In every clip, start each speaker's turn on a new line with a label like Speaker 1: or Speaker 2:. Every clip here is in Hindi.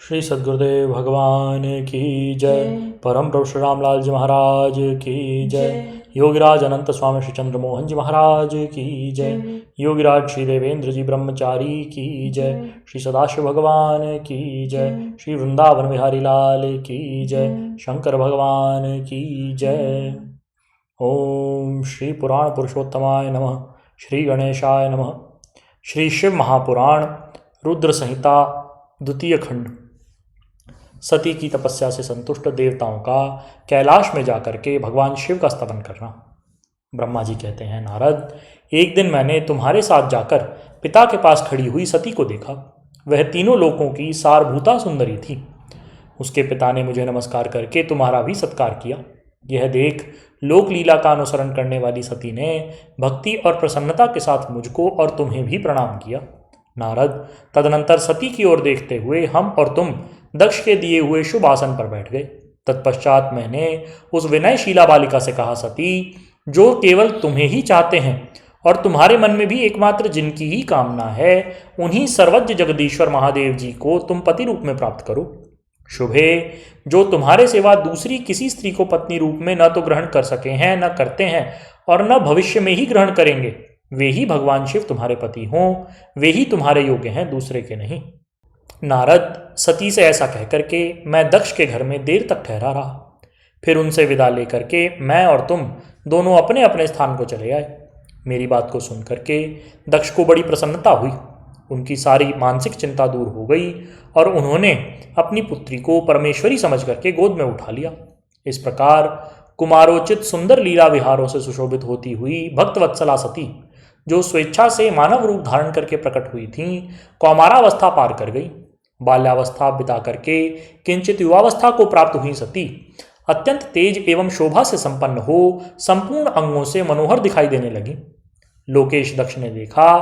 Speaker 1: श्री सद्गुरुदेव भगवान की जय। परम प्रभु श्री रामलाल जी महाराज की जय। योगीराज अनंत स्वामी श्री चंद्र मोहन जी महाराज की जय। योगीराज श्री देवेंद्र जी ब्रह्मचारी की जय। श्री सदाशिव भगवान की जय। श्री वृंदावन बिहारी लाल की जय। शंकर भगवान की जय। ओम श्री पुराण पुरुषोत्तमाय नमः। श्री गणेशाय नमः। श्री शिव महापुराण रुद्र संहिता द्वितीय खंड। सती की तपस्या से संतुष्ट देवताओं का कैलाश में जाकर के भगवान शिव का स्तवन करना। ब्रह्मा जी कहते हैं, नारद, एक दिन मैंने तुम्हारे साथ जाकर पिता के पास खड़ी हुई सती को देखा। वह तीनों लोकों की सारभूता सुंदरी थी। उसके पिता ने मुझे नमस्कार करके तुम्हारा भी सत्कार किया। यह देख लोक लीला का अनुसरण करने वाली सती ने भक्ति और प्रसन्नता के साथ मुझको और तुम्हें भी प्रणाम किया। नारद, तदनंतर सती की ओर देखते हुए हम और तुम दक्ष के दिए हुए शुभ आसन पर बैठ गए। तत्पश्चात मैंने उस विनयशीला बालिका से कहा, सती, जो केवल तुम्हें ही चाहते हैं और तुम्हारे मन में भी एकमात्र जिनकी ही कामना है, उन्हीं सर्वज्ञ जगदीश्वर महादेव जी को तुम पति रूप में प्राप्त करो। शुभे, जो तुम्हारे सिवा दूसरी किसी स्त्री को पत्नी रूप में न तो ग्रहण कर सके हैं, न करते हैं और न भविष्य में ही ग्रहण करेंगे, वे ही भगवान शिव तुम्हारे पति हों। वे ही तुम्हारे योग्य हैं, दूसरे के नहीं। नारद, सती से ऐसा कहकर के मैं दक्ष के घर में देर तक ठहरा रहा। फिर उनसे विदा लेकर के मैं और तुम दोनों अपने अपने स्थान को चले आए। मेरी बात को सुन करके दक्ष को बड़ी प्रसन्नता हुई। उनकी सारी मानसिक चिंता दूर हो गई और उन्होंने अपनी पुत्री को परमेश्वरी समझ करके गोद में उठा लिया। इस प्रकार कुमारोचित सुंदर लीला विहारों से सुशोभित होती हुई भक्तवत्सला सती, जो स्वेच्छा से मानव रूप धारण करके प्रकट हुई थीं, कौमारावस्था पार कर गई। बाल्यावस्था बिता करके किंचित युवावस्था को प्राप्त हुई सती अत्यंत तेज एवं शोभा से संपन्न हो संपूर्ण अंगों से मनोहर दिखाई देने लगी। लोकेश दक्ष ने देखा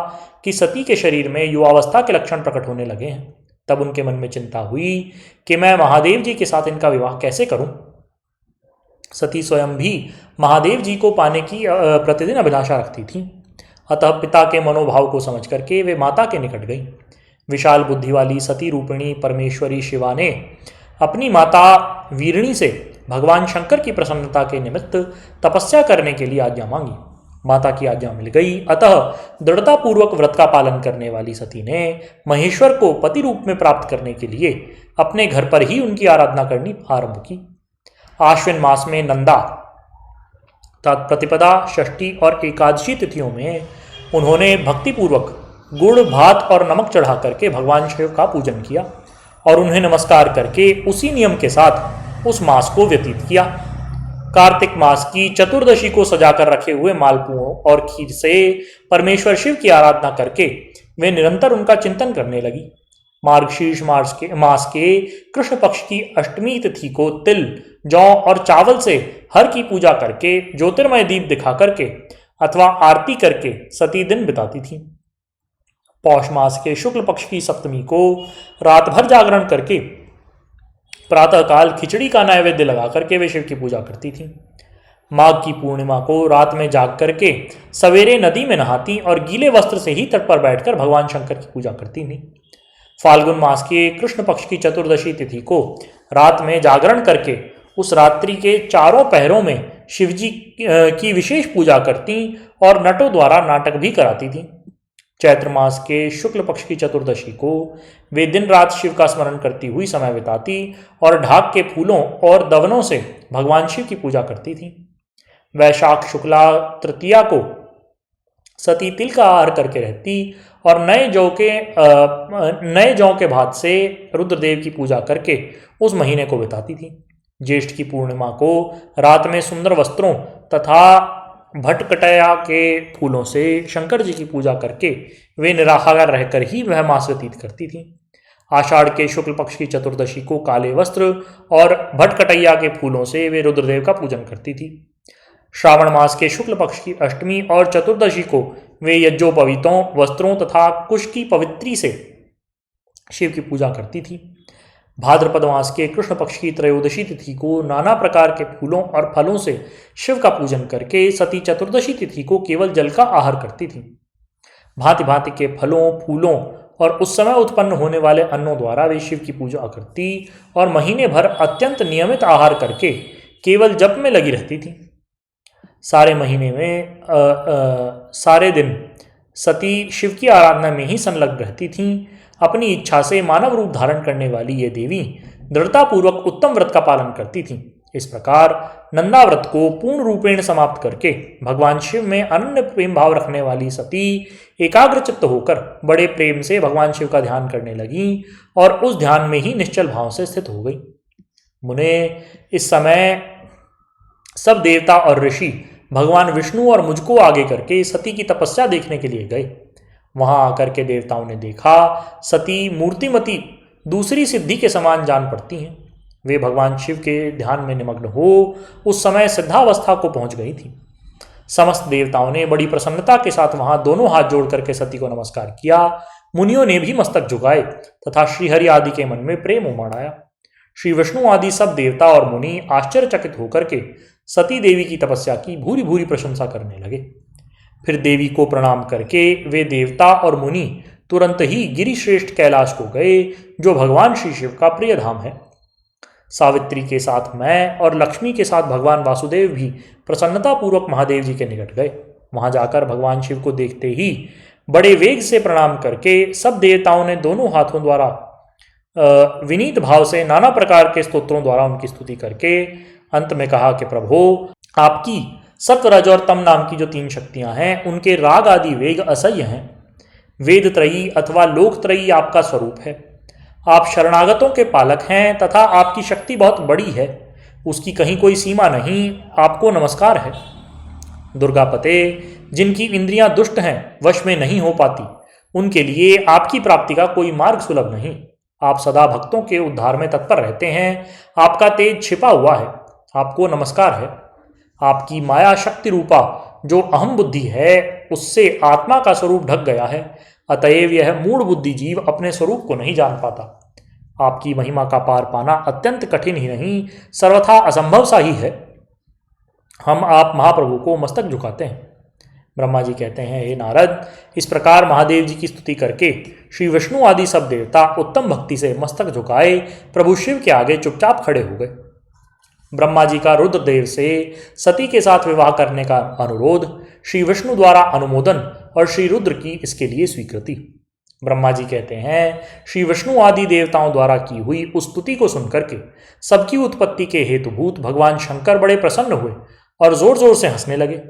Speaker 1: कि सती के शरीर में युवावस्था के लक्षण प्रकट होने लगे हैं। तब उनके मन में चिंता हुई कि मैं महादेव जी के साथ इनका विवाह कैसे करूं। सती स्वयं भी महादेव जी को पाने की प्रतिदिन अभिलाषा रखती थी। अतः पिता के मनोभाव को समझ करके वे माता के निकट गई। विशाल बुद्धि वाली सती रूपिणी परमेश्वरी शिवा ने अपनी माता वीरणी से भगवान शंकर की प्रसन्नता के निमित्त तपस्या करने के लिए आज्ञा मांगी। माता की आज्ञा मिल गई। अतः दृढ़तापूर्वक व्रत का पालन करने वाली सती ने महेश्वर को पति रूप में प्राप्त करने के लिए अपने घर पर ही उनकी आराधना करनी आरंभ की। आश्विन मास में नंदा प्रतिपदा, षष्ठी और एकादशी तिथियों में उन्होंने भक्तिपूर्वक गुड़, भात और नमक चढ़ा करके भगवान शिव का पूजन किया और उन्हें नमस्कार करके उसी नियम के साथ उस मास को व्यतीत किया। कार्तिक मास की चतुर्दशी को सजाकर रखे हुए मालपुओं और खीर से परमेश्वर शिव की आराधना करके वे निरंतर उनका चिंतन करने लगी। मार्गशीर्ष मास के कृष्ण पक्ष की अष्टमी तिथि को तिल, जौ और चावल से हर की पूजा करके ज्योतिर्मय दीप दिखा करके अथवा आरती करके सती दिन बिताती थी। पौष मास के शुक्ल पक्ष की सप्तमी को रात भर जागरण करके प्रातःकाल खिचड़ी का नैवेद्य लगा करके वे शिव की पूजा करती थी। माघ की पूर्णिमा को रात में जाग करके सवेरे नदी में नहाती और गीले वस्त्र से ही तट पर बैठकर भगवान शंकर की पूजा करती थी। फाल्गुन मास के कृष्ण पक्ष की चतुर्दशी तिथि को रात में जागरण करके उस रात्रि के चारों पहरों में शिवजी की विशेष पूजा करती और नटों द्वारा नाटक भी कराती थी। चैत्र मास के शुक्ल पक्ष की चतुर्दशी को वे दिन रात शिव का स्मरण करती हुई समय बिताती और ढाक के फूलों और दवनों से भगवान शिव की पूजा करती थी। वैशाख शुक्ला तृतीया को सती तिल का आहार करके रहती और नए जौ के भात से रुद्रदेव की पूजा करके उस महीने को बिताती थी। ज्येष्ठ की पूर्णिमा को रात में सुंदर वस्त्रों तथा भटकटया के फूलों से शंकर जी की पूजा करके वे निराहार रहकर ही वह मास व्यतीत करती थी। आषाढ़ के शुक्ल पक्ष की चतुर्दशी को काले वस्त्र और भटकटैया के फूलों से वे रुद्रदेव का पूजन करती थी। श्रावण मास के शुक्ल पक्ष की अष्टमी और चतुर्दशी को वे यज्ञोपवीतों, वस्त्रों तथा कुश की पवित्री से शिव की पूजा करती थी। भाद्रपद मास के कृष्ण पक्ष की त्रयोदशी तिथि को नाना प्रकार के फूलों और फलों से शिव का पूजन करके सती चतुर्दशी तिथि को केवल जल का आहार करती थी। भांति भांति के फलों, फूलों और उस समय उत्पन्न होने वाले अन्नों द्वारा वे शिव की पूजा करती और महीने भर अत्यंत नियमित आहार करके केवल जप में लगी रहती थी। सारे महीने में सारे दिन सती शिव की आराधना में ही संलग्न रहती थीं। अपनी इच्छा से मानव रूप धारण करने वाली ये देवी दृढ़तापूर्वक उत्तम व्रत का पालन करती थीं। इस प्रकार नंदा व्रत को पूर्ण रूपेण समाप्त करके भगवान शिव में अनन्य प्रेम भाव रखने वाली सती एकाग्रचित्त होकर बड़े प्रेम से भगवान शिव का ध्यान करने लगी और उस ध्यान में ही निश्चल भाव से स्थित हो गई। मुने, इस समय सब देवता और ऋषि भगवान विष्णु और मुझको आगे करके सती की तपस्या देखने के लिए गए। वहां आकर के देवताओं ने देखा सती मूर्तिमती दूसरी सिद्धि के समान जान पड़ती हैं। वे भगवान शिव के ध्यान में निमग्न हो उस समय सिद्धावस्था को पहुंच गई थी। समस्त देवताओं ने बड़ी प्रसन्नता के साथ वहां दोनों हाथ जोड़ करके सती को नमस्कार किया। मुनियों ने भी मस्तक झुकाए तथा श्रीहरि आदि के मन में प्रेम उमड़ आया। श्री विष्णु आदि सब देवता और मुनि आश्चर्यचकित होकर के सती देवी की तपस्या की भूरी भूरी प्रशंसा करने लगे। फिर देवी को प्रणाम करके वे देवता और मुनि तुरंत ही गिरिश्रेष्ठ कैलाश को गए, जो भगवान श्री शिव का प्रिय धाम है। सावित्री के साथ मैं और लक्ष्मी के साथ भगवान वासुदेव भी प्रसन्नतापूर्वक महादेव जी के निकट गए। वहां जाकर भगवान शिव को देखते ही बड़े वेग से प्रणाम करके सब देवताओं ने दोनों हाथों द्वारा विनीत भाव से नाना प्रकार के स्तोत्रों द्वारा उनकी स्तुति करके अंत में कहा कि प्रभो, आपकी सत्व रज और तम नाम की जो 3 शक्तियां हैं, उनके राग आदि वेग असह्य हैं। वेद त्रयी अथवा लोक त्रयी आपका स्वरूप है। आप शरणागतों के पालक हैं तथा आपकी शक्ति बहुत बड़ी है, उसकी कहीं कोई सीमा नहीं। आपको नमस्कार है। दुर्गापते, जिनकी इंद्रियां दुष्ट हैं, वश में नहीं हो पाती, उनके लिए आपकी प्राप्ति का कोई मार्ग सुलभ नहीं। आप सदा भक्तों के उद्धार में तत्पर रहते हैं। आपका तेज छिपा हुआ है। आपको नमस्कार है। आपकी माया शक्ति रूपा जो अहम बुद्धि है, उससे आत्मा का स्वरूप ढक गया है। अतएव यह मूढ़ बुद्धि जीव अपने स्वरूप को नहीं जान पाता। आपकी महिमा का पार पाना अत्यंत कठिन ही नहीं, सर्वथा असंभव सा ही है। हम आप महाप्रभु को मस्तक झुकाते हैं। ब्रह्मा जी कहते हैं, हे नारद, इस प्रकार महादेव जी की स्तुति करके श्री विष्णु आदि सब देवता उत्तम भक्ति से मस्तक झुकाए प्रभु शिव के आगे चुपचाप खड़े हो गए। ब्रह्मा जी का रुद्रदेव से सती के साथ विवाह करने का अनुरोध, श्री विष्णु द्वारा अनुमोदन और श्री रुद्र की इसके लिए स्वीकृति। ब्रह्मा जी कहते हैं, श्री विष्णु आदि देवताओं द्वारा की हुई उस स्तुति को सुनकर के सबकी उत्पत्ति के हेतुभूत भगवान शंकर बड़े प्रसन्न हुए और जोर जोर से हंसने लगे।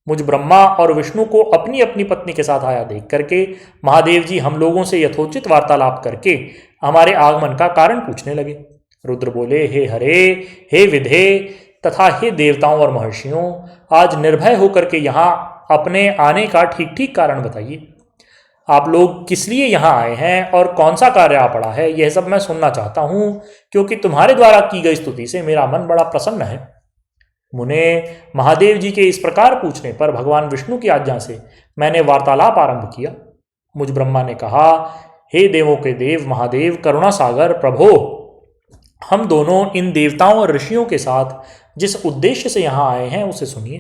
Speaker 1: मुझ ब्रह्मा और विष्णु को अपनी अपनी पत्नी के साथ आया देख करके महादेव जी हम लोगों से यथोचित वार्तालाप करके हमारे आगमन का कारण पूछने लगे। रुद्र बोले, हे हरे, हे विधे तथा हे देवताओं और महर्षियों, आज निर्भय होकर के यहाँ अपने आने का ठीक ठीक कारण बताइए। आप लोग किस लिए यहाँ आए हैं और कौन सा कार्य आ पड़ा है, यह सब मैं सुनना चाहता हूँ, क्योंकि तुम्हारे द्वारा की गई स्तुति से मेरा मन बड़ा प्रसन्न है। मुने, महादेव जी के इस प्रकार पूछने पर भगवान विष्णु की आज्ञा से मैंने वार्तालाप आरंभ किया। मुझ ब्रह्मा ने कहा, हे देवों के देव महादेव, करुणा सागर प्रभो, हम दोनों इन देवताओं और ऋषियों के साथ जिस उद्देश्य से यहाँ आए हैं उसे सुनिए।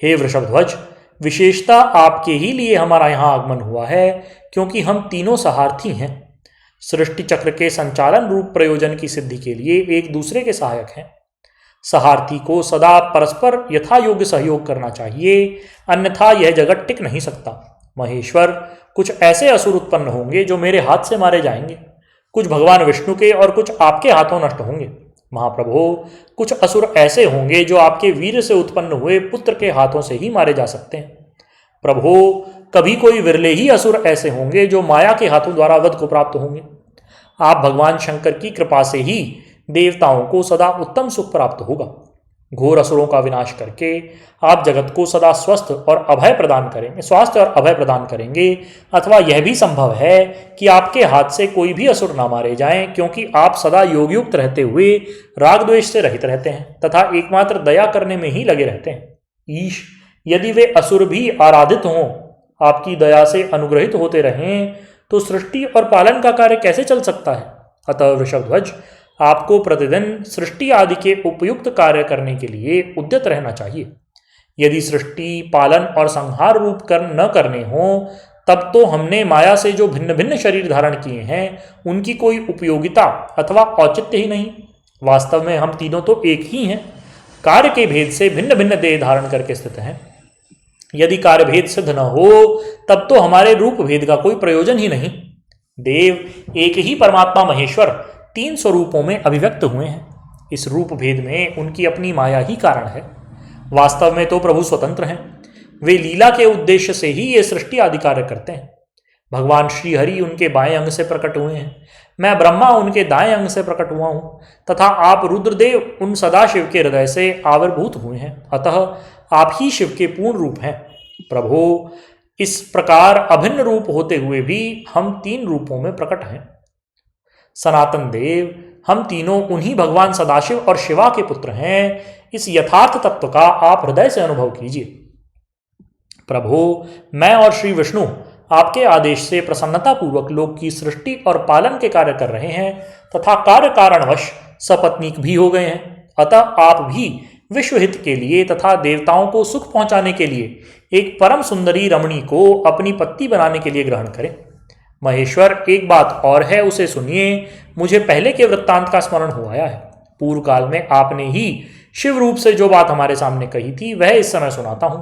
Speaker 1: हे वृषभध्वज, विशेषता आपके ही लिए हमारा यहाँ आगमन हुआ है, क्योंकि हम तीनों सहार्थी हैं। सृष्टि चक्र के संचालन रूप प्रयोजन की सिद्धि के लिए एक दूसरे के सहायक हैं। सहार्थी को सदा परस्पर यथा योग्य सहयोग करना चाहिए, अन्यथा यह जगत टिक नहीं सकता। महेश्वर, कुछ ऐसे असुर उत्पन्न होंगे जो मेरे हाथ से मारे जाएंगे, कुछ भगवान विष्णु के और कुछ आपके हाथों नष्ट होंगे। महाप्रभु, कुछ असुर ऐसे होंगे जो आपके वीर से उत्पन्न हुए पुत्र के हाथों से ही मारे जा सकते हैं। प्रभु, कभी कोई विरले ही असुर ऐसे होंगे जो माया के हाथों द्वारा वध को प्राप्त होंगे। आप भगवान शंकर की कृपा से ही देवताओं को सदा उत्तम सुख प्राप्त होगा। घोर असुरों का विनाश करके आप जगत को सदा स्वस्थ और अभय प्रदान करेंगे, स्वास्थ्य और अभय प्रदान करेंगे। अथवा यह भी संभव है कि आपके हाथ से कोई भी असुर ना मारे जाएं, क्योंकि आप सदा योगयुक्त रहते हुए राग द्वेष से रहित रहते हैं तथा एकमात्र दया करने में ही लगे रहते हैं। ईश, यदि वे असुर भी आराधित हों, आपकी दया से अनुग्रहित होते रहें, तो सृष्टि और पालन का कार्य कैसे चल सकता है। अतः वृषभध्वज, आपको प्रतिदिन सृष्टि आदि के उपयुक्त कार्य करने के लिए उद्यत रहना चाहिए। यदि सृष्टि, पालन और संहार रूप कर्म न करने हों, तब तो हमने माया से जो भिन्न भिन्न शरीर धारण किए हैं उनकी कोई उपयोगिता अथवा औचित्य ही नहीं। वास्तव में हम तीनों तो एक ही हैं, कार्य के भेद से भिन्न भिन्न देह धारण करके स्थित हैं। यदि कार्य भेद सिद्ध न हो तब तो हमारे रूप भेद का कोई प्रयोजन ही नहीं। देव एक ही परमात्मा महेश्वर 3 स्वरूपों में अभिव्यक्त हुए हैं। इस रूप भेद में उनकी अपनी माया ही कारण है। वास्तव में तो प्रभु स्वतंत्र हैं। वे लीला के उद्देश्य से ही ये सृष्टि आदि कार्य करते हैं। भगवान श्री हरि उनके बाएं अंग से प्रकट हुए हैं, मैं ब्रह्मा उनके दाएं अंग से प्रकट हुआ हूँ, तथा आप रुद्रदेव उन सदाशिव के हृदय से आविर्भूत हुए हैं। अतः आप ही शिव के पूर्ण रूप हैं। प्रभो, इस प्रकार अभिन्न रूप होते हुए भी हम 3 रूपों में प्रकट हैं। सनातन देव, हम तीनों उन्हीं भगवान सदाशिव और शिवा के पुत्र हैं। इस यथार्थ तत्व का आप हृदय से अनुभव कीजिए। प्रभो, मैं और श्री विष्णु आपके आदेश से प्रसन्नतापूर्वक लोक की सृष्टि और पालन के कार्य कर रहे हैं तथा कार्य कारणवश सपत्नीक भी हो गए हैं। अतः आप भी विश्वहित के लिए तथा देवताओं को सुख पहुंचाने के लिए एक परम सुंदरी रमणी को अपनी पत्नी बनाने के लिए ग्रहण करें। महेश्वर, एक बात और है, उसे सुनिए। मुझे पहले के वृत्तांत का स्मरण हो आया है। पूर्व काल में आपने ही शिव रूप से जो बात हमारे सामने कही थी वह इस समय सुनाता हूं।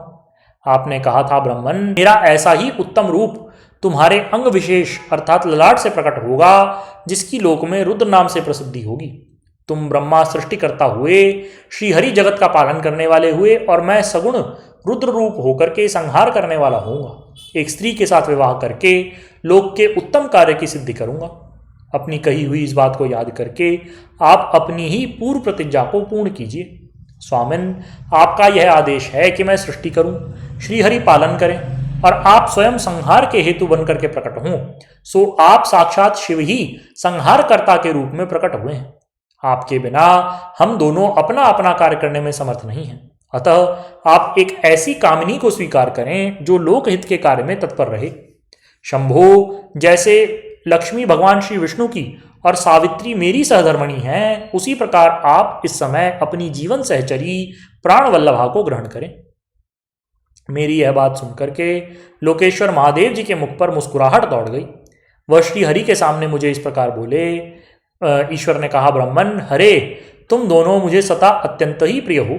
Speaker 1: आपने कहा था, ब्राह्मण, मेरा ऐसा ही उत्तम रूप तुम्हारे अंग विशेष अर्थात ललाट से प्रकट होगा जिसकी लोक में रुद्र नाम से प्रसिद्धि होगी। तुम ब्रह्मा सृष्टि करता हुए, श्रीहरि जगत का पालन करने वाले हुए और मैं सगुण रुद्र रूप होकर के संहार करने वाला होऊंगा। एक स्त्री के साथ विवाह करके लोक के उत्तम कार्य की सिद्धि करूंगा। अपनी कही हुई इस बात को याद करके आप अपनी ही पूर्व प्रतिज्ञा को पूर्ण कीजिए। स्वामिन, आपका यह आदेश है कि मैं सृष्टि करूं, श्रीहरि पालन करें और आप स्वयं संहार के हेतु बनकर के प्रकट हों। सो आप साक्षात शिव ही संहारकर्ता के रूप में प्रकट हुए हैं। आपके बिना हम दोनों अपना अपना कार्य करने में समर्थ नहीं हैं। अतः आप एक ऐसी कामिनी को स्वीकार करें जो लोकहित के कार्य में तत्पर रहे। शंभो, जैसे लक्ष्मी भगवान श्री विष्णु की और सावित्री मेरी सहधर्मणी हैं, उसी प्रकार आप इस समय अपनी जीवन सहचरी प्राण वल्लभा को ग्रहण करें। मेरी यह बात सुनकर के लोकेश्वर महादेव जी के मुख पर मुस्कुराहट दौड़ गई। वह श्री हरि के सामने मुझे इस प्रकार बोले। ईश्वर ने कहा, ब्राह्मण, हरे, तुम दोनों मुझे सदा अत्यंत ही प्रिय हो।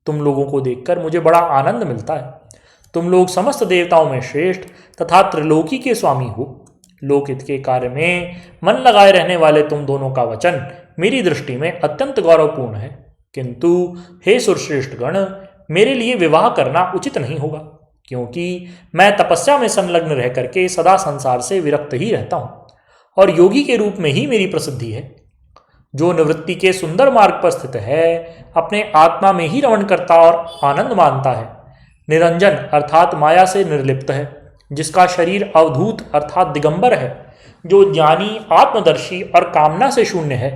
Speaker 1: तुम लोगों को देखकर मुझे बड़ा आनंद मिलता है। तुम लोग समस्त देवताओं में श्रेष्ठ तथा त्रिलोकी के स्वामी हो। लोकहित के कार्य में मन लगाए रहने वाले तुम दोनों का वचन मेरी दृष्टि में अत्यंत गौरवपूर्ण है। किंतु हे सुरश्रेष्ठ गण, मेरे लिए विवाह करना उचित नहीं होगा, क्योंकि मैं तपस्या में संलग्न रह करके सदा संसार से विरक्त ही रहता हूँ और योगी के रूप में ही मेरी प्रसिद्धि है। जो निवृत्ति के सुंदर मार्ग पर स्थित है, अपने आत्मा में ही रमण करता और आनंद मानता है, निरंजन अर्थात माया से निर्लिप्त है, जिसका शरीर अवधूत अर्थात दिगंबर है, जो ज्ञानी आत्मदर्शी और कामना से शून्य है,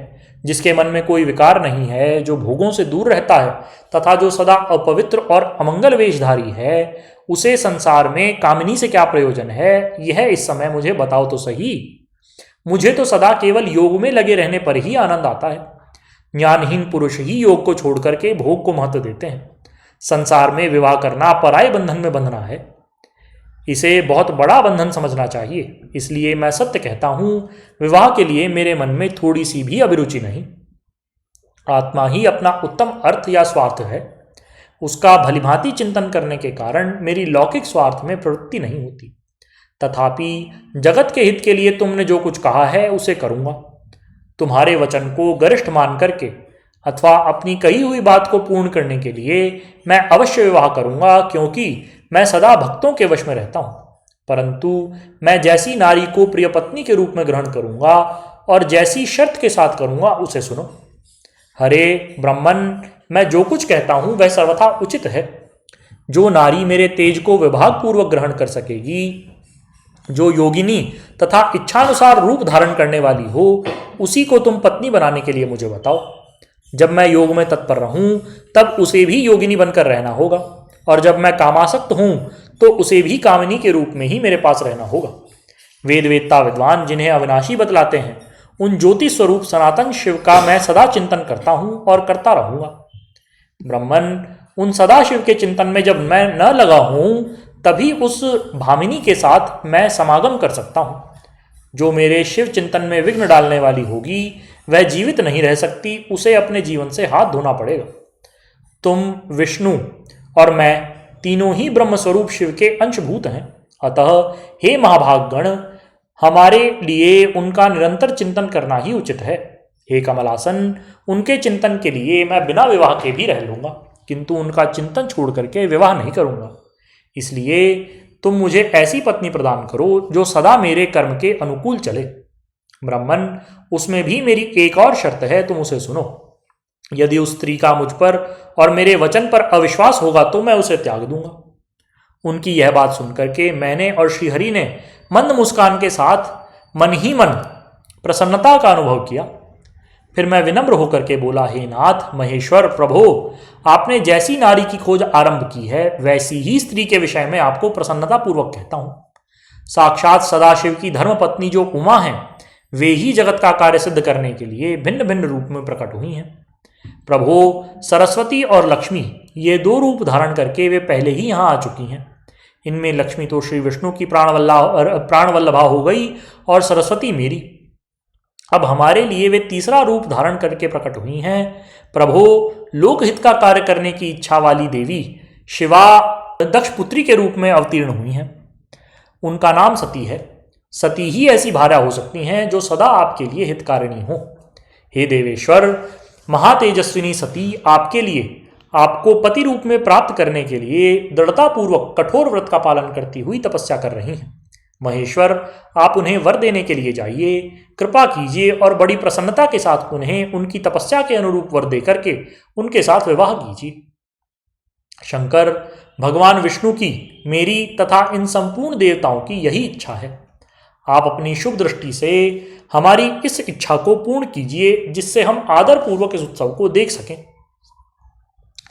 Speaker 1: जिसके मन में कोई विकार नहीं है, जो भोगों से दूर रहता है तथा जो सदा अपवित्र और अमंगल वेशधारी है, उसे संसार में कामिनी से क्या प्रयोजन है, यह इस समय मुझे बताओ तो सही। मुझे तो सदा केवल योग में लगे रहने पर ही आनंद आता है। ज्ञानहीन पुरुष ही योग को छोड़ करके भोग को महत्व देते हैं। संसार में विवाह करना पराये बंधन में बंधना है। इसे बहुत बड़ा बंधन समझना चाहिए। इसलिए मैं सत्य कहता हूं, विवाह के लिए मेरे मन में थोड़ी सी भी अभिरुचि नहीं। आत्मा ही अपना उत्तम अर्थ या स्वार्थ है। उसका भलीभांति चिंतन करने के कारण मेरी लौकिक स्वार्थ में प्रवृत्ति नहीं होती। तथापि जगत के हित के लिए तुमने जो कुछ कहा है उसे करूंगा। तुम्हारे वचन को गरिष्ठ मान करके अथवा अपनी कही हुई बात को पूर्ण करने के लिए मैं अवश्य विवाह करूंगा, क्योंकि मैं सदा भक्तों के वश में रहता हूं। परंतु मैं जैसी नारी को प्रिय पत्नी के रूप में ग्रहण करूंगा और जैसी शर्त के साथ करूंगा उसे सुनो। हरे ब्राह्मण, मैं जो कुछ कहता हूं वह सर्वथा उचित है। जो नारी मेरे तेज को विभागपूर्वक ग्रहण कर सकेगी, जो योगिनी तथा इच्छानुसार रूप धारण करने वाली हो, उसी को तुम पत्नी बनाने के लिए मुझे बताओ। जब मैं योग में तत्पर रहूं तब उसे भी योगिनी बनकर रहना होगा, और जब मैं कामासक्त हूं तो उसे भी कामिनी के रूप में ही मेरे पास रहना होगा। वेद वेत्ता विद्वान जिन्हें अविनाशी बतलाते हैं, उन ज्योति स्वरूप सनातन शिव का मैं सदा चिंतन करता हूं और करता रहूंगा। ब्राह्मण, उन सदाशिव के चिंतन में जब मैं न लगा हूं तभी उस भामिनी के साथ मैं समागम कर सकता हूँ। जो मेरे शिव चिंतन में विघ्न डालने वाली होगी वह जीवित नहीं रह सकती, उसे अपने जीवन से हाथ धोना पड़ेगा। तुम, विष्णु और मैं तीनों ही ब्रह्मस्वरूप शिव के अंशभूत हैं। अतः हे महाभागगण, हमारे लिए उनका निरंतर चिंतन करना ही उचित है। हे कमलासन, उनके चिंतन के लिए मैं बिना विवाह के भी रह लूंगा, किंतु उनका चिंतन छोड़ करके विवाह नहीं करूंगा। इसलिए तुम मुझे ऐसी पत्नी प्रदान करो जो सदा मेरे कर्म के अनुकूल चले। ब्राह्मण, उसमें भी मेरी एक और शर्त है, तुम उसे सुनो। यदि उस स्त्री का मुझ पर और मेरे वचन पर अविश्वास होगा तो मैं उसे त्याग दूंगा। उनकी यह बात सुनकर के मैंने और श्रीहरि ने मंद मुस्कान के साथ मन ही मन प्रसन्नता का अनुभव किया। फिर मैं विनम्र होकर के बोला, हे नाथ महेश्वर प्रभो, आपने जैसी नारी की खोज आरंभ की है वैसी ही स्त्री के विषय में आपको प्रसन्नता पूर्वक कहता हूं। साक्षात सदाशिव की धर्मपत्नी जो उमा हैं, वे ही जगत का कार्य सिद्ध करने के लिए भिन्न भिन्न रूप में प्रकट हुई हैं। प्रभो, सरस्वती और लक्ष्मी ये दो रूप धारण करके वे पहले ही यहाँ आ चुकी हैं। इनमें लक्ष्मी तो श्री विष्णु की प्राणवल्लभा हो गई और सरस्वती मेरी। अब हमारे लिए वे तीसरा रूप धारण करके प्रकट हुई हैं। प्रभो, लोकहित का कार्य करने की इच्छा वाली देवी शिवा दक्ष पुत्री के रूप में अवतीर्ण हुई हैं। उनका नाम सती है। सती ही ऐसी भार्या हो सकती हैं जो सदा आपके लिए हितकारिणी हो। हे देवेश्वर, महातेजस्विनी सती आपके लिए आपको पति रूप में प्राप्त करने के लिए दृढ़तापूर्वक कठोर व्रत का पालन करती हुई तपस्या कर रही हैं। महेश्वर, आप उन्हें वर देने के लिए जाइए, कृपा कीजिए और बड़ी प्रसन्नता के साथ उन्हें उनकी तपस्या के अनुरूप वर दे करके उनके साथ विवाह कीजिए। शंकर, भगवान विष्णु की, मेरी तथा इन संपूर्ण देवताओं की यही इच्छा है। आप अपनी शुभ दृष्टि से हमारी इस इच्छा को पूर्ण कीजिए, जिससे हम आदर पूर्वक इस उत्सव को देख सकें।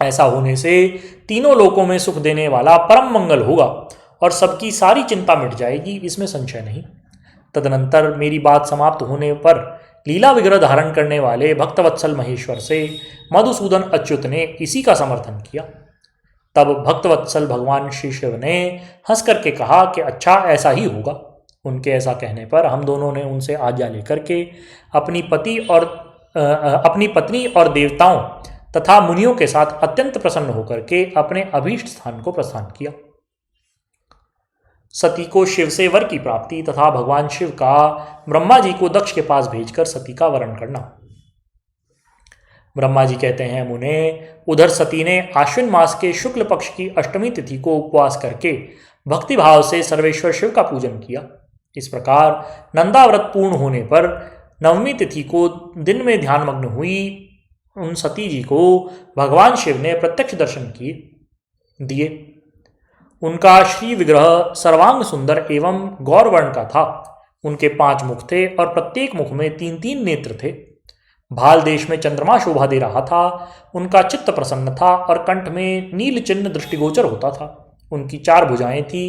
Speaker 1: ऐसा होने से तीनों लोकों में सुख देने वाला परम मंगल होगा और सबकी सारी चिंता मिट जाएगी, इसमें संशय नहीं। तदनंतर मेरी बात समाप्त होने पर लीला विग्रह धारण करने वाले भक्तवत्सल महेश्वर से मधुसूदन अच्युत ने इसी का समर्थन किया। तब भक्तवत्सल भगवान श्री शिव ने हंस करके कहा कि अच्छा, ऐसा ही होगा। उनके ऐसा कहने पर हम दोनों ने उनसे आज्ञा लेकर के अपनी पत्नी और देवताओं तथा मुनियों के साथ अत्यंत प्रसन्न होकर के अपने अभीष्ट स्थान को प्रस्थान किया। सती को शिव से वर की प्राप्ति तथा भगवान शिव का ब्रह्मा जी को दक्ष के पास भेजकर सती का वरण करना। ब्रह्मा जी कहते हैं, मुने, उधर सती ने आश्विन मास के शुक्ल पक्ष की अष्टमी तिथि को उपवास करके भक्तिभाव से सर्वेश्वर शिव का पूजन किया। इस प्रकार नंदाव्रत पूर्ण होने पर नवमी तिथि को दिन में ध्यानमग्न हुई उन सती जी को भगवान शिव ने प्रत्यक्ष दर्शन दिए। उनका श्री विग्रह सर्वांग सुंदर एवं गौरवर्ण का था। उनके 5 मुख थे और प्रत्येक मुख में 3-3 नेत्र थे। भाल देश में चंद्रमा शोभा दे रहा था। उनका चित्त प्रसन्न था और कंठ में नील चिन्ह दृष्टिगोचर होता था। उनकी 4 भुजाएं थी।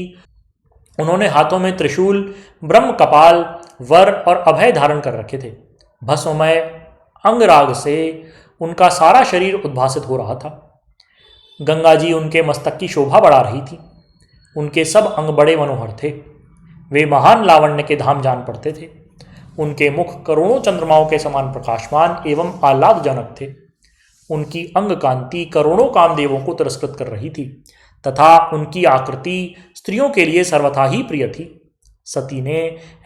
Speaker 1: उन्होंने हाथों में त्रिशूल, ब्रह्म कपाल, वर और अभय धारण कर रखे थे। भस्ममय अंगराग से उनका सारा शरीर उद्भासित हो रहा था। गंगा जी उनके मस्तक की शोभा बढ़ा रही थी। उनके सब अंग बड़े मनोहर थे। वे महान लावण्य के धाम जान पड़ते थे। उनके मुख करोड़ों चंद्रमाओं के समान प्रकाशमान एवं आह्लादजनक थे। उनकी अंग कांति करोड़ों कामदेवों को तिरस्कृत कर रही थी तथा उनकी आकृति स्त्रियों के लिए सर्वथा ही प्रिय थी। सती ने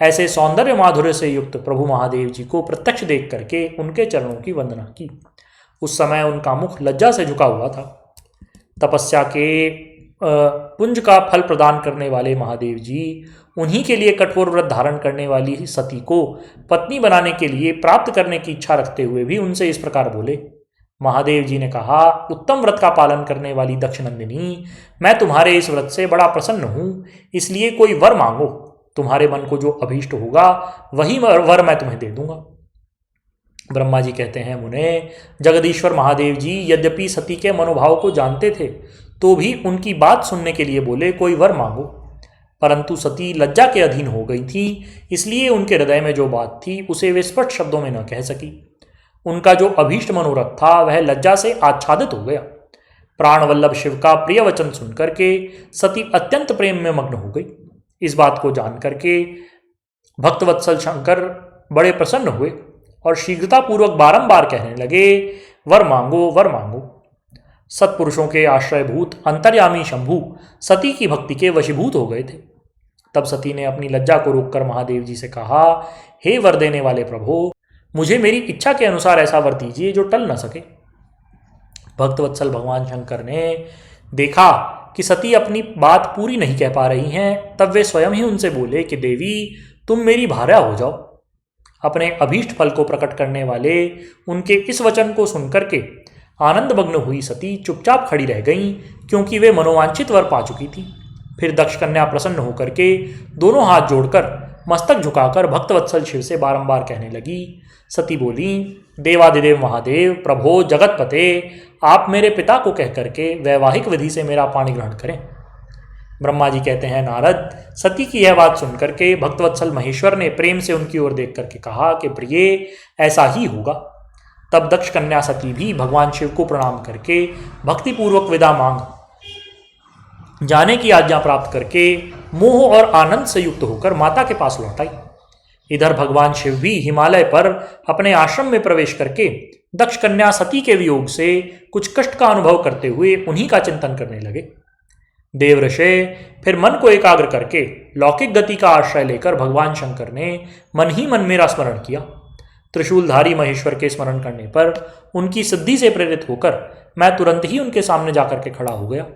Speaker 1: ऐसे सौंदर्य माधुर्य से युक्त प्रभु महादेव जी को प्रत्यक्ष देख करके उनके चरणों की वंदना की। उस समय उनका मुख लज्जा से झुका हुआ था। तपस्या के पुंज का फल प्रदान करने वाले महादेव जी उन्हीं के लिए कठोर व्रत धारण करने वाली सती को पत्नी बनाने के लिए प्राप्त करने की इच्छा रखते हुए भी उनसे इस प्रकार बोले। महादेव जी ने कहा, उत्तम व्रत का पालन करने वाली दक्षनंदिनी, मैं तुम्हारे इस व्रत से बड़ा प्रसन्न हूँ, इसलिए कोई वर मांगो। तुम्हारे मन को जो अभीष्ट होगा वही वर मैं तुम्हें दे दूंगा। ब्रह्मा जी कहते हैं, मुने, जगदीश्वर महादेव जी यद्यपि सती के मनोभाव को जानते थे तो भी उनकी बात सुनने के लिए बोले, कोई वर मांगो। परंतु सती लज्जा के अधीन हो गई थी, इसलिए उनके हृदय में जो बात थी उसे वे स्पष्ट शब्दों में न कह सकी। उनका जो अभीष्ट मनोरथ था वह लज्जा से आच्छादित हो गया। प्राणवल्लभ शिव का प्रिय वचन सुनकर के सती अत्यंत प्रेम में मग्न हो गई। इस बात को जान करके भक्तवत्सल शंकर बड़े प्रसन्न हुए और शीघ्रतापूर्वक बारंबार कहने लगे, वर मांगो वर मांगो। सत्पुरुषों के आश्रयभूत अंतर्यामी शंभु सती की भक्ति के वशीभूत हो गए थे। तब सती ने अपनी लज्जा को रोककर महादेव जी से कहा, हे वर देने वाले प्रभु, मुझे मेरी इच्छा के अनुसार ऐसा वर दीजिए जो टल न सके। भक्तवत्सल भगवान शंकर ने देखा कि सती अपनी बात पूरी नहीं कह पा रही हैं, तब वे स्वयं ही उनसे बोले कि देवी, तुम मेरी भार्या हो जाओ। अपने अभीष्ट फल को प्रकट करने वाले उनके इस वचन को सुनकर के आनंदमग्न हुई सती चुपचाप खड़ी रह गईं, क्योंकि वे मनोवांछित वर पा चुकी थी। फिर दक्ष कन्या प्रसन्न होकर के दोनों हाथ जोड़कर मस्तक झुकाकर भक्तवत्सल शिव से बारंबार कहने लगी। सती बोली, देवादिदेव महादेव, प्रभो जगतपते, आप मेरे पिता को कह करके वैवाहिक विधि से मेरा पाणी ग्रहण करें। ब्रह्मा जी कहते हैं, नारद, सती की यह बात सुनकर के भक्तवत्सल महेश्वर ने प्रेम से उनकी ओर देख करके कहा कि प्रिय, ऐसा ही होगा। तब दक्ष कन्या सती भी भगवान शिव को प्रणाम करके भक्तिपूर्वक विदा मांग जाने की आज्ञा प्राप्त करके मोह और आनंद से युक्त होकर माता के पास लौट आई। इधर भगवान शिव भी हिमालय पर अपने आश्रम में प्रवेश करके दक्ष कन्या सती के वियोग से कुछ कष्ट का अनुभव करते हुए उन्हीं का चिंतन करने लगे। देव ऋषि फिर मन को एकाग्र करके लौकिक गति का आश्रय लेकर भगवान शंकर ने मन ही मन मेरा स्मरण किया। त्रिशूलधारी महेश्वर के स्मरण करने पर उनकी सिद्धि से प्रेरित होकर मैं तुरंत ही उनके सामने जाकर के खड़ा हो गया।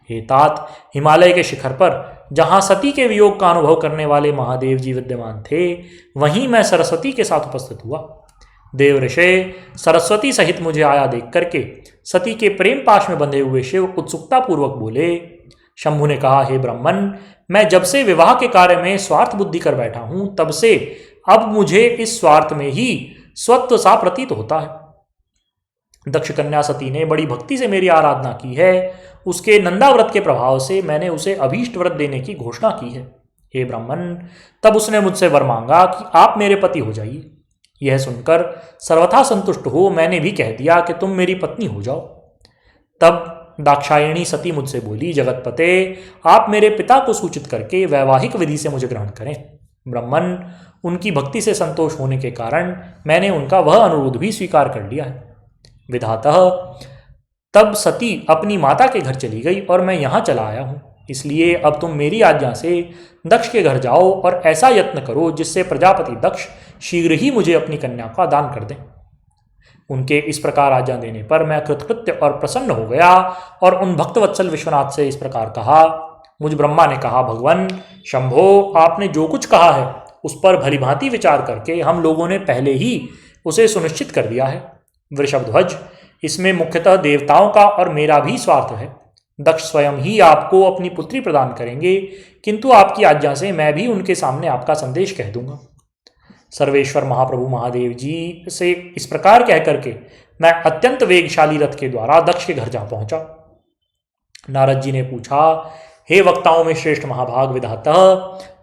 Speaker 1: हे तात, हिमालय के शिखर पर जहाँ सती के वियोग का अनुभव करने वाले महादेव जी विद्यमान थे, वहीं मैं सरस्वती के साथ उपस्थित हुआ। देव ऋषि सरस्वती सहित मुझे आया देख करके सती के प्रेम पाश में बंधे हुए शिव उत्सुकता पूर्वक बोले। शंभु ने कहा, हे ब्राह्मण, मैं जब से विवाह के कार्य में स्वार्थ बुद्धि कर बैठा हूं, तब से अब मुझे इस स्वार्थ में ही स्वत्व सा प्रतीत होता है। दक्ष कन्या सती ने बड़ी भक्ति से मेरी आराधना की है। उसके नंदा व्रत के प्रभाव से मैंने उसे अभीष्ट व्रत देने की घोषणा की है। हे ब्राह्मण, तब उसने मुझसे वर मांगा कि आप मेरे पति हो जाइए। यह सुनकर सर्वथा संतुष्ट हो मैंने भी कह दिया कि तुम मेरी पत्नी हो जाओ। तब दाक्षायणी सती मुझसे बोली, जगतपते, आप मेरे पिता को सूचित करके वैवाहिक विधि से मुझे ग्रहण करें। ब्राह्मण, उनकी भक्ति से संतोष होने के कारण मैंने उनका वह अनुरोध भी स्वीकार कर लिया है। विधातः तब सती अपनी माता के घर चली गई और मैं यहाँ चला आया हूँ। इसलिए अब तुम मेरी आज्ञा से दक्ष के घर जाओ और ऐसा यत्न करो जिससे प्रजापति दक्ष शीघ्र ही मुझे अपनी कन्या का दान कर दें। उनके इस प्रकार आज्ञा देने पर मैं कृतकृत्य और प्रसन्न हो गया और उन भक्तवत्सल विश्वनाथ से इस प्रकार कहा। मुझ ब्रह्मा ने कहा, भगवान शंभो, आपने जो कुछ कहा है उस पर भलीभांति विचार करके हम लोगों ने पहले ही उसे सुनिश्चित कर दिया है। वृषभध्वज, इसमें मुख्यतः देवताओं का और मेरा भी स्वार्थ है। दक्ष स्वयं ही आपको अपनी पुत्री प्रदान करेंगे, किंतु आपकी आज्ञा से मैं भी उनके सामने आपका संदेश कह दूंगा। सर्वेश्वर महाप्रभु महादेव जी से इस प्रकार कह करके मैं अत्यंत वेगशाली रथ के द्वारा दक्ष के घर जा पहुंचा। नारद जी ने पूछा, हे वक्ताओं में श्रेष्ठ महाभाग विधाता,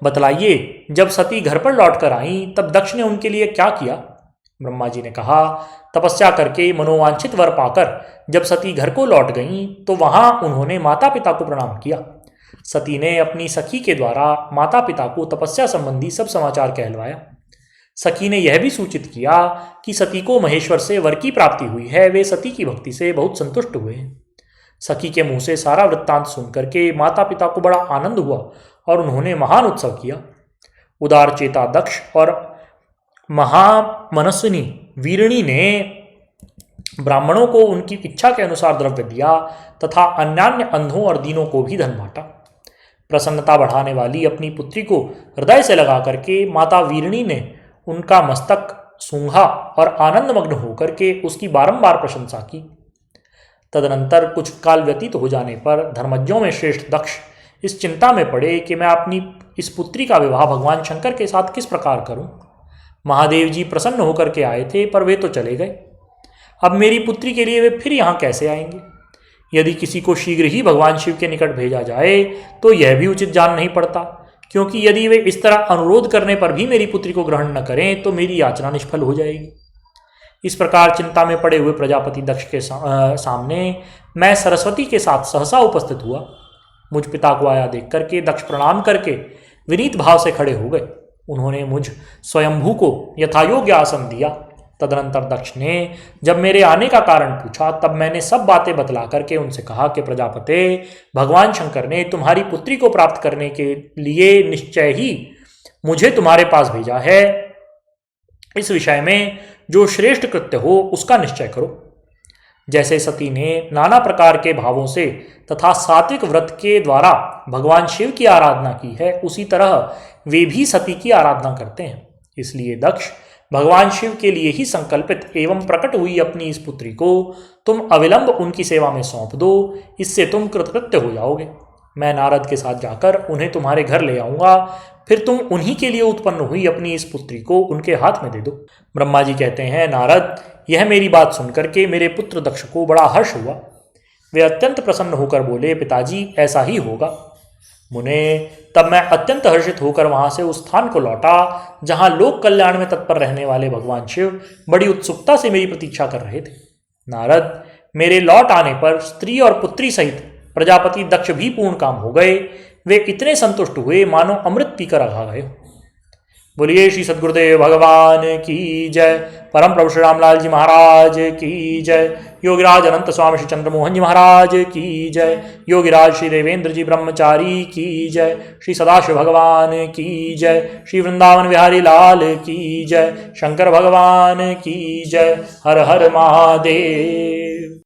Speaker 1: बतलाइए, जब सती घर पर लौट कर आई तब दक्ष ने उनके लिए क्या किया? ब्रह्मा जी ने कहा, तपस्या करके मनोवांछित वर पाकर जब सती घर को लौट गईं तो वहां उन्होंने माता पिता को प्रणाम किया। सती ने अपनी सखी के द्वारा माता पिता को तपस्या संबंधी सब समाचार कहलवाया। सखी ने यह भी सूचित किया कि सती को महेश्वर से वर की प्राप्ति हुई है। वे सती की भक्ति से बहुत संतुष्ट हुए हैं। सखी के मुंह से सारा वृत्तांत सुनकर के माता पिता को बड़ा आनंद हुआ और उन्होंने महान उत्सव किया। उदार चेता दक्ष और महामनस्विनी वीरणी ने ब्राह्मणों को उनकी इच्छा के अनुसार द्रव्य दिया तथा अन्यान्य अंधों और दीनों को भी धन बांटा। प्रसन्नता बढ़ाने वाली अपनी पुत्री को हृदय से लगा करके माता वीरणी ने उनका मस्तक सूंघा और आनंदमग्न होकर के उसकी बारंबार प्रशंसा की। तदनंतर कुछ काल व्यतीत हो जाने पर धर्मज्ञों में श्रेष्ठ दक्ष इस चिंता में पड़े कि मैं अपनी इस पुत्री का विवाह भगवान शंकर के साथ किस प्रकार करूं। महादेव जी प्रसन्न होकर के आए थे, पर वे तो चले गए। अब मेरी पुत्री के लिए वे फिर यहाँ कैसे आएंगे? यदि किसी को शीघ्र ही भगवान शिव के निकट भेजा जाए तो यह भी उचित जान नहीं पड़ता, क्योंकि यदि वे इस तरह अनुरोध करने पर भी मेरी पुत्री को ग्रहण न करें तो मेरी याचना निष्फल हो जाएगी। इस प्रकार चिंता में पड़े हुए प्रजापति दक्ष के सामने मैं सरस्वती के साथ सहसा उपस्थित हुआ। मुझ पिता को आया देख करके दक्ष प्रणाम करके विनीत भाव से खड़े हो गए। उन्होंने मुझ स्वयंभू को यथायोग्य आसन दिया। तदनंतर दक्ष ने जब मेरे आने का कारण पूछा तब मैंने सब बातें बतला करके उनसे कहा कि प्रजापते, भगवान शंकर ने तुम्हारी पुत्री को प्राप्त करने के लिए निश्चय ही मुझे तुम्हारे पास भेजा है। इस विषय में जो श्रेष्ठ कृत्य हो उसका निश्चय करो। जैसे सती ने नाना प्रकार के भावों से तथा सात्विक व्रत के द्वारा भगवान शिव की आराधना की है, उसी तरह वे भी सती की आराधना करते हैं। इसलिए दक्ष, भगवान शिव के लिए ही संकल्पित एवं प्रकट हुई अपनी इस पुत्री को तुम अविलंब उनकी सेवा में सौंप दो, इससे तुम कृतकृत्य हो जाओगे। मैं नारद के साथ जाकर उन्हें तुम्हारे घर ले आऊंगा, फिर तुम उन्हीं के लिए उत्पन्न हुई अपनी इस पुत्री को उनके हाथ में दे दो। ब्रह्मा जी कहते हैं, नारद, यह मेरी बात सुनकर के मेरे पुत्र दक्ष को बड़ा हर्ष हुआ। वे अत्यंत प्रसन्न होकर बोले, पिताजी ऐसा ही होगा। मुने, तब मैं अत्यंत हर्षित होकर वहां से उस स्थान को लौटा जहां लोक कल्याण में तत्पर रहने वाले भगवान शिव बड़ी उत्सुकता से मेरी प्रतीक्षा कर रहे थे। नारद, मेरे लौट आने पर स्त्री और पुत्री सहित प्रजापति दक्ष भी पूर्ण काम हो गए। वे इतने संतुष्ट हुए मानो अमृत पीकर अघा गए। बोलिए श्री सद्गुरुदेव भगवान की जय। परम प्रभु श्री रामलाल जी महाराज की जय। योगिराज अनंत स्वामी श्री चंद्रमोहन जी महाराज की जय। योगिराज श्री देवेंद्र जी ब्रह्मचारी की जय। श्री सदाशिव भगवान की जय। श्री वृंदावन बिहारी लाल की जय। शंकर भगवान की जय। हर हर महादेव।